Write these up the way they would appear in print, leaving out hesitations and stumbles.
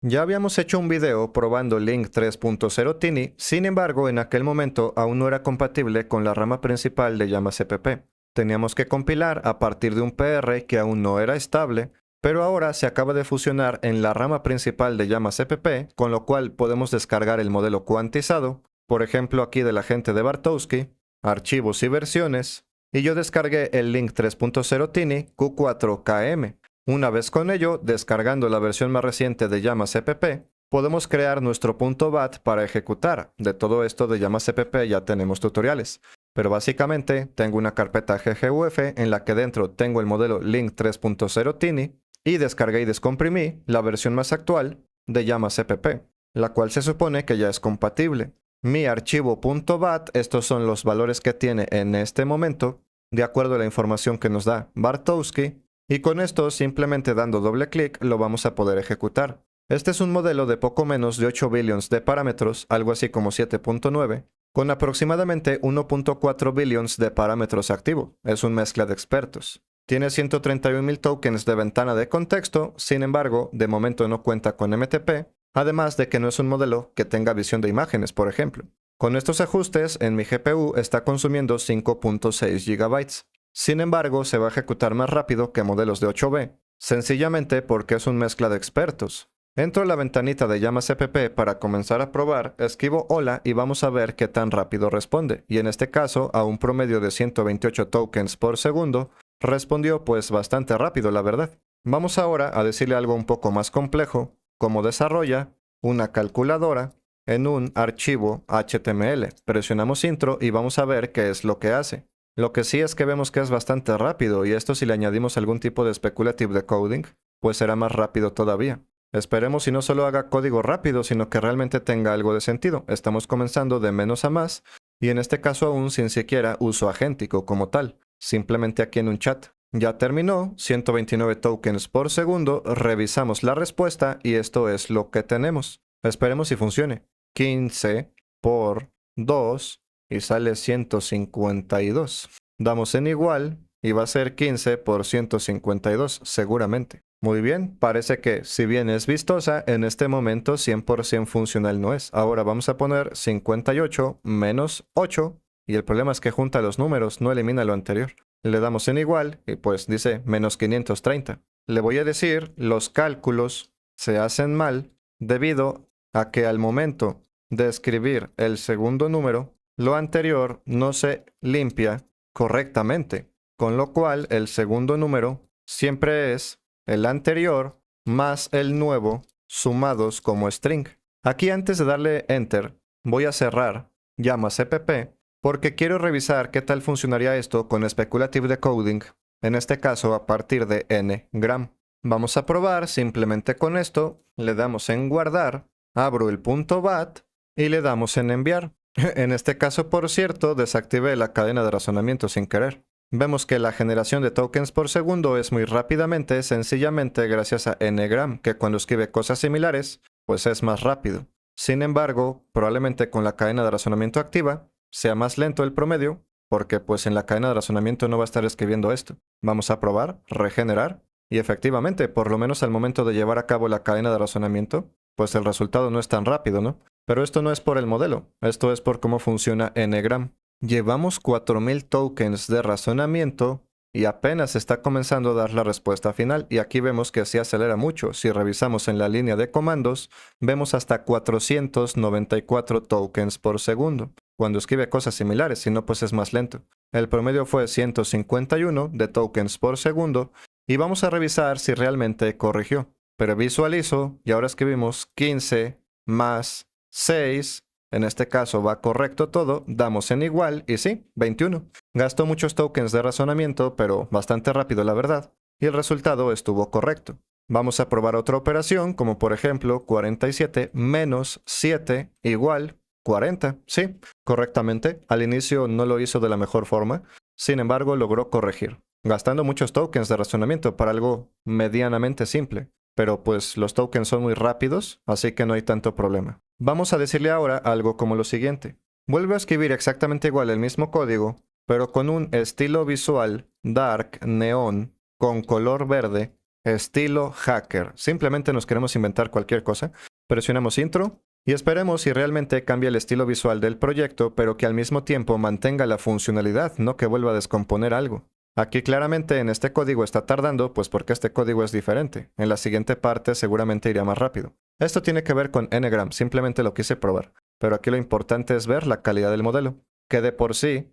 Ya habíamos hecho un video probando Link 3.0 Tiny, sin embargo en aquel momento aún no era compatible con la rama principal de YamasCpp. Teníamos que compilar a partir de un PR que aún no era estable, pero ahora se acaba de fusionar en la rama principal de YamasCpp, con lo cual podemos descargar el modelo cuantizado, por ejemplo aquí de la gente de Bartowski, archivos y versiones, y yo descargué el Link 3.0 Tiny Q4KM. Una vez con ello, descargando la versión más reciente de YamasCpp, podemos crear nuestro .bat para ejecutar. De todo esto de YamasCpp ya tenemos tutoriales. Pero básicamente tengo una carpeta gguf en la que dentro tengo el modelo Link 3.0 Tiny y descargué y descomprimí la versión más actual de YamasCpp, la cual se supone que ya es compatible. Mi archivo .bat, estos son los valores que tiene en este momento, de acuerdo a la información que nos da Bartowski, y con esto, simplemente dando doble clic, lo vamos a poder ejecutar. Este es un modelo de poco menos de 8 billions de parámetros, algo así como 7.9, con aproximadamente 1.4 billions de parámetros activos. Es una mezcla de expertos. Tiene 131.000 tokens de ventana de contexto, sin embargo, de momento no cuenta con MTP, además de que no es un modelo que tenga visión de imágenes, por ejemplo. Con estos ajustes, en mi GPU está consumiendo 5.6 GB. Sin embargo, se va a ejecutar más rápido que modelos de 8B, sencillamente porque es una mezcla de expertos. Entro a la ventanita de YamasCpp para comenzar a probar, escribo hola y vamos a ver qué tan rápido responde, y en este caso, a un promedio de 128 tokens por segundo, respondió pues bastante rápido, la verdad. Vamos ahora a decirle algo un poco más complejo, como desarrolla una calculadora en un archivo HTML. Presionamos intro y vamos a ver qué es lo que hace. Lo que sí es que vemos que es bastante rápido, y esto si le añadimos algún tipo de speculative decoding, pues será más rápido todavía. Esperemos si no solo haga código rápido, sino que realmente tenga algo de sentido. Estamos comenzando de menos a más, y en este caso aún sin siquiera uso agéntico como tal, simplemente aquí en un chat. Ya terminó, 129 tokens por segundo, revisamos la respuesta y esto es lo que tenemos. Esperemos si funcione. 15 por 2 y sale 152. Damos en igual y va a ser 15 por 152 seguramente. Muy bien, parece que si bien es vistosa, en este momento 100% funcional no es. Ahora vamos a poner 58 menos 8 y el problema es que junta los números, no elimina lo anterior. Le damos en igual y pues dice menos 530. Le voy a decir, los cálculos se hacen mal debido a que al momento de escribir el segundo número, lo anterior no se limpia correctamente, con lo cual el segundo número siempre es el anterior más el nuevo sumados como string. Aquí antes de darle enter, voy a cerrar YamasCpp porque quiero revisar qué tal funcionaría esto con speculative decoding, en este caso a partir de n-gram. Vamos a probar simplemente con esto, le damos en guardar, abro el .bat y le damos en enviar. En este caso, por cierto, desactivé la cadena de razonamiento sin querer. Vemos que la generación de tokens por segundo es muy rápidamente, sencillamente gracias a ngram, que cuando escribe cosas similares, pues es más rápido. Sin embargo, probablemente con la cadena de razonamiento activa, sea más lento el promedio, porque pues en la cadena de razonamiento no va a estar escribiendo esto. Vamos a probar, regenerar, y efectivamente, por lo menos al momento de llevar a cabo la cadena de razonamiento, pues el resultado no es tan rápido, ¿no? Pero esto no es por el modelo, esto es por cómo funciona ngram. Llevamos 4000 tokens de razonamiento y apenas está comenzando a dar la respuesta final, y aquí vemos que se acelera mucho. Si revisamos en la línea de comandos, vemos hasta 494 tokens por segundo. Cuando escribe cosas similares, si no pues es más lento. El promedio fue 151 de tokens por segundo, y vamos a revisar si realmente corrigió. Pero visualizo y ahora escribimos 15 más 6, en este caso va correcto todo, damos en igual y sí, 21. Gastó muchos tokens de razonamiento, pero bastante rápido la verdad, y el resultado estuvo correcto. Vamos a probar otra operación, como por ejemplo 47 menos 7 igual 40. Sí, correctamente. Al inicio no lo hizo de la mejor forma, sin embargo logró corregir, gastando muchos tokens de razonamiento para algo medianamente simple. Pero pues los tokens son muy rápidos, así que no hay tanto problema. Vamos a decirle ahora algo como lo siguiente. Vuelve a escribir exactamente igual el mismo código, pero con un estilo visual dark neón con color verde estilo hacker. Simplemente nos queremos inventar cualquier cosa. Presionamos intro y esperemos si realmente cambia el estilo visual del proyecto, pero que al mismo tiempo mantenga la funcionalidad, no que vuelva a descomponer algo. Aquí claramente en este código está tardando, pues porque este código es diferente. En la siguiente parte seguramente irá más rápido. Esto tiene que ver con Ngram, simplemente lo quise probar. Pero aquí lo importante es ver la calidad del modelo, que de por sí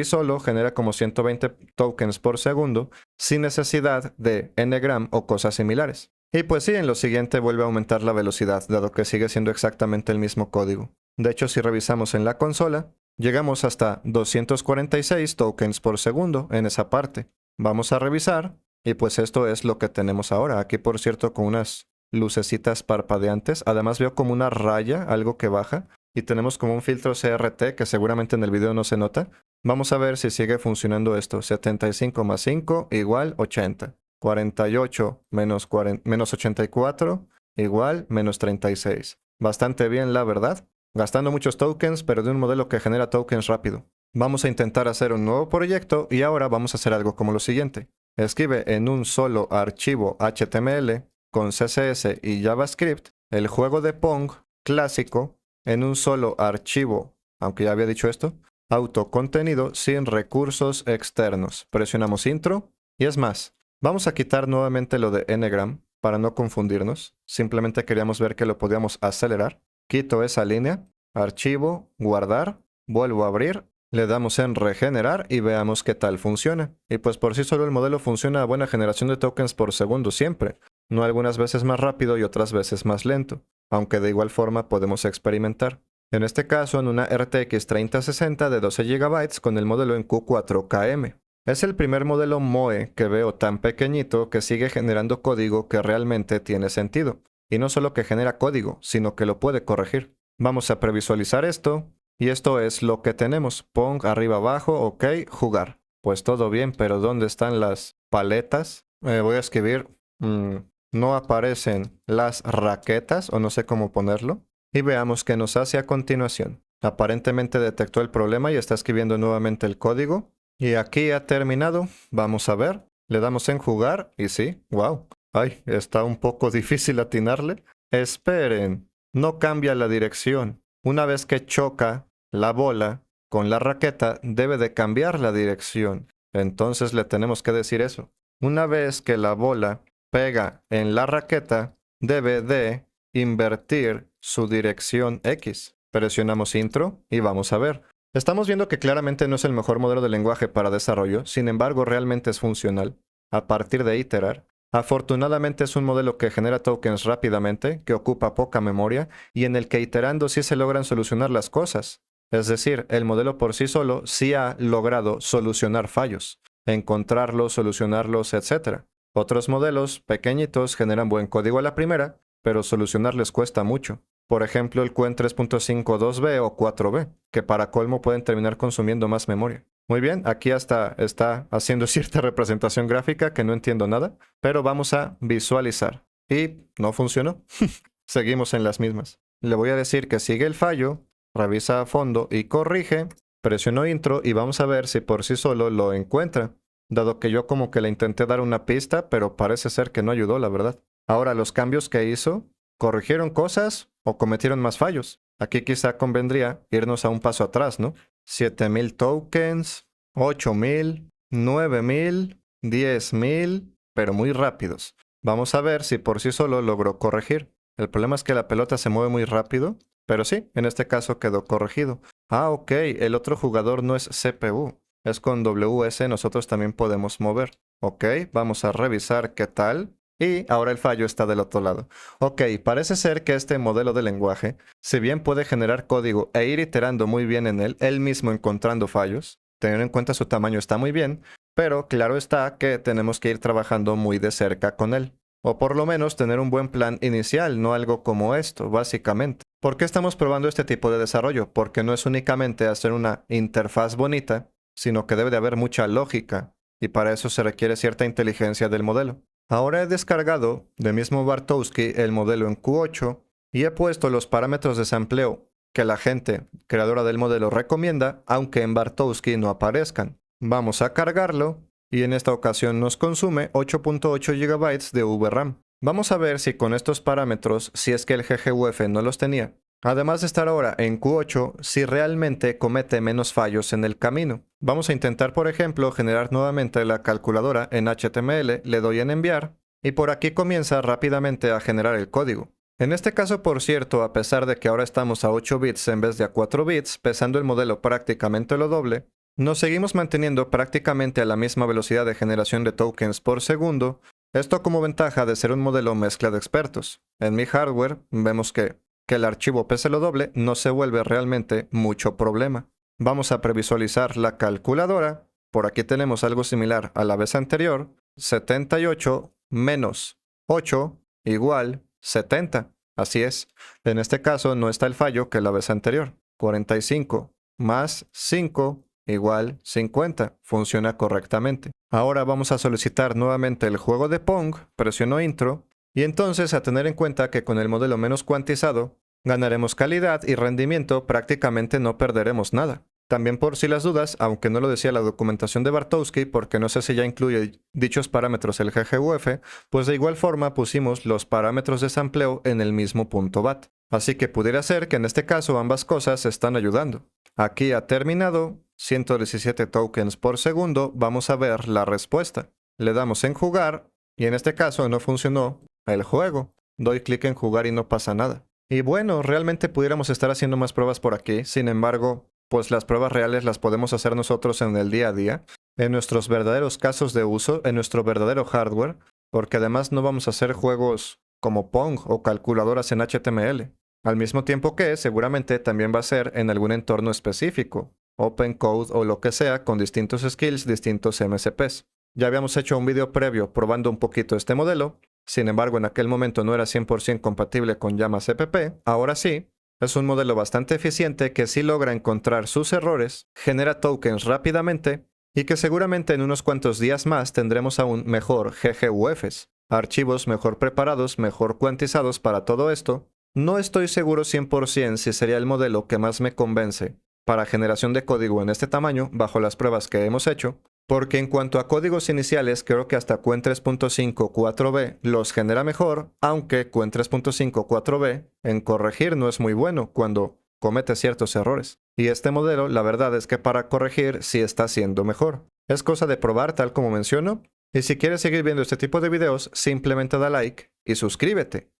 solo genera como 120 tokens por segundo, sin necesidad de Ngram o cosas similares. Y pues sí, en lo siguiente vuelve a aumentar la velocidad, dado que sigue siendo exactamente el mismo código. De hecho, si revisamos en la consola, llegamos hasta 246 tokens por segundo en esa parte. Vamos a revisar, y pues esto es lo que tenemos ahora. Aquí, por cierto, con unas lucecitas parpadeantes. Además veo como una raya, algo que baja. Y tenemos como un filtro CRT que seguramente en el video no se nota. Vamos a ver si sigue funcionando esto. 75 más 5 igual 80. 48 menos 84 igual menos 36. Bastante bien, la verdad. Gastando muchos tokens, pero de un modelo que genera tokens rápido. Vamos a intentar hacer un nuevo proyecto y ahora vamos a hacer algo como lo siguiente. Escribe en un solo archivo HTML con CSS y JavaScript el juego de Pong clásico en un solo archivo, aunque ya había dicho esto, autocontenido sin recursos externos. Presionamos intro y es más, vamos a quitar nuevamente lo de Ngram para no confundirnos. Simplemente queríamos ver que lo podíamos acelerar. Quito esa línea, archivo, guardar, vuelvo a abrir, le damos en regenerar y veamos qué tal funciona. Y pues por sí solo el modelo funciona a buena generación de tokens por segundo siempre, no algunas veces más rápido y otras veces más lento, aunque de igual forma podemos experimentar. En este caso en una RTX 3060 de 12 GB con el modelo en Q4KM. Es el primer modelo MOE que veo tan pequeñito que sigue generando código que realmente tiene sentido. Y no solo que genera código, sino que lo puede corregir. Vamos a previsualizar esto, y esto es lo que tenemos. Pong arriba abajo, ok, jugar. Pues todo bien, pero ¿dónde están las paletas? Voy a escribir, no aparecen las raquetas, o no sé cómo ponerlo. Y veamos qué nos hace a continuación. Aparentemente detectó el problema y está escribiendo nuevamente el código. Y aquí ha terminado. Vamos a ver. Le damos en jugar y sí, wow. Ay, está un poco difícil atinarle. Esperen, no cambia la dirección. Una vez que choca la bola con la raqueta, debe de cambiar la dirección. Entonces le tenemos que decir eso. Una vez que la bola pega en la raqueta, debe de invertir su dirección X. Presionamos intro y vamos a ver. Estamos viendo que claramente no es el mejor modelo de lenguaje para desarrollo, sin embargo realmente es funcional. A partir de iterar, afortunadamente es un modelo que genera tokens rápidamente, que ocupa poca memoria y en el que iterando sí se logran solucionar las cosas. Es decir, el modelo por sí solo sí ha logrado solucionar fallos, encontrarlos, solucionarlos, etc. Otros modelos pequeñitos generan buen código a la primera, pero solucionarles cuesta mucho. Por ejemplo, el Qwen 3.5 2B o 4B, que para colmo pueden terminar consumiendo más memoria. Muy bien, aquí hasta está haciendo cierta representación gráfica que no entiendo nada, pero vamos a visualizar. Y no funcionó. Seguimos en las mismas. Le voy a decir que sigue el fallo, revisa a fondo y corrige. Presiono intro y vamos a ver si por sí solo lo encuentra, dado que yo como que le intenté dar una pista, pero parece ser que no ayudó, la verdad. Ahora, los cambios que hizo, ¿corrigieron cosas o cometieron más fallos? Aquí quizá convendría irnos a un paso atrás, ¿no? 7000 tokens, 8000, 9000, 10000, pero muy rápidos. Vamos a ver si por sí solo logró corregir. El problema es que la pelota se mueve muy rápido, pero sí, en este caso quedó corregido. Ah, ok, el otro jugador no es CPU, es con WS, nosotros también podemos mover. Ok, vamos a revisar qué tal. Y ahora el fallo está del otro lado. Ok, parece ser que este modelo de lenguaje, si bien puede generar código e ir iterando muy bien en él mismo encontrando fallos, teniendo en cuenta su tamaño está muy bien, pero claro está que tenemos que ir trabajando muy de cerca con él. O por lo menos tener un buen plan inicial, no algo como esto, básicamente. ¿Por qué estamos probando este tipo de desarrollo? Porque no es únicamente hacer una interfaz bonita, sino que debe de haber mucha lógica, y para eso se requiere cierta inteligencia del modelo. Ahora he descargado de mismo Bartowski el modelo en Q8 y he puesto los parámetros de sampleo que la gente creadora del modelo recomienda, aunque en Bartowski no aparezcan. Vamos a cargarlo y en esta ocasión nos consume 8.8 GB de VRAM. Vamos a ver si con estos parámetros, si es que el GGUF no los tenía, además de estar ahora en Q8, si realmente comete menos fallos en el camino. Vamos a intentar, por ejemplo, generar nuevamente la calculadora en HTML, le doy en enviar, y por aquí comienza rápidamente a generar el código. En este caso, por cierto, a pesar de que ahora estamos a 8 bits en vez de a 4 bits, pesando el modelo prácticamente lo doble, nos seguimos manteniendo prácticamente a la misma velocidad de generación de tokens por segundo, esto como ventaja de ser un modelo mezcla de expertos. En mi hardware vemos que el archivo pese lo doble no se vuelve realmente mucho problema. Vamos a previsualizar la calculadora. Por aquí tenemos algo similar a la vez anterior. 78 menos 8 igual 70. Así es. En este caso no está el fallo que la vez anterior. 45 más 5 igual 50. Funciona correctamente. Ahora vamos a solicitar nuevamente el juego de Pong. Presiono Intro. Y entonces a tener en cuenta que con el modelo menos cuantizado, ganaremos calidad y rendimiento, prácticamente no perderemos nada. También por si las dudas, aunque no lo decía la documentación de Bartowski, porque no sé si ya incluye dichos parámetros el GGUF, pues de igual forma pusimos los parámetros de sampleo en el mismo punto .bat. Así que pudiera ser que en este caso ambas cosas están ayudando. Aquí ha terminado, 117 tokens por segundo, vamos a ver la respuesta. Le damos en jugar, y en este caso no funcionó el juego. Doy clic en jugar y no pasa nada. Y bueno, realmente pudiéramos estar haciendo más pruebas por aquí, sin embargo, pues las pruebas reales las podemos hacer nosotros en el día a día, en nuestros verdaderos casos de uso, en nuestro verdadero hardware, porque además no vamos a hacer juegos como Pong o calculadoras en HTML, al mismo tiempo que seguramente también va a ser en algún entorno específico, Open Code o lo que sea, con distintos skills, distintos MCPs. Ya habíamos hecho un video previo probando un poquito este modelo, sin embargo en aquel momento no era 100% compatible con Llama CPP, ahora sí. Es un modelo bastante eficiente que sí logra encontrar sus errores, genera tokens rápidamente y que seguramente en unos cuantos días más tendremos aún mejor GGUFs, archivos mejor preparados, mejor cuantizados para todo esto. No estoy seguro 100% si sería el modelo que más me convence para generación de código en este tamaño bajo las pruebas que hemos hecho, porque en cuanto a códigos iniciales creo que hasta Qwen 3.5 4b los genera mejor, aunque Qwen 3.5 4b en corregir no es muy bueno cuando comete ciertos errores. Y este modelo la verdad es que para corregir sí está siendo mejor. Es cosa de probar tal como menciono, y si quieres seguir viendo este tipo de videos simplemente da like y suscríbete.